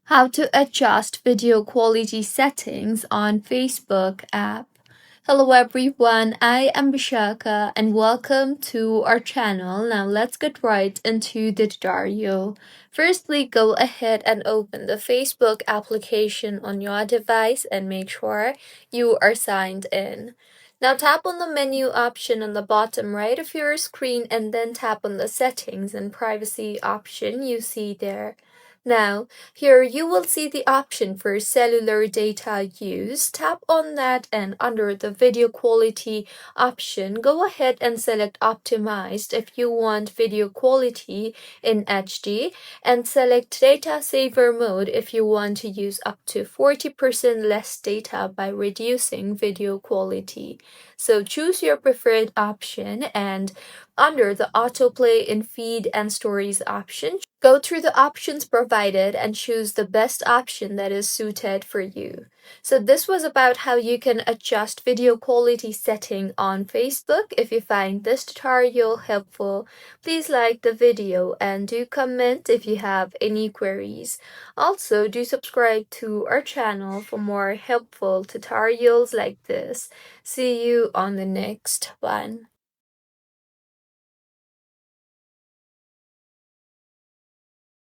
How to adjust video quality settings on Facebook app. Hello everyone, I am Bishaka and welcome to our channel. Now let's get right into the tutorial. Firstly, go ahead and open the Facebook application on your device and make sure you are signed in. Now tap on the menu option on the bottom right of your screen and then tap on the settings and privacy option you see there. Now, here you will see the option for cellular data use. Tap on that and under the video quality option, go ahead and select optimized if you want video quality in HD and select data saver mode if you want to use up to 40% less data by reducing video quality. So choose your preferred option and under the autoplay in feed and stories option, go through the options provided and choose the best option that is suited for you. So this was about how you can adjust video quality setting on Facebook. If you find this tutorial helpful, please like the video and do comment if you have any queries. Also, do subscribe to our channel for more helpful tutorials like this. See you on the next one.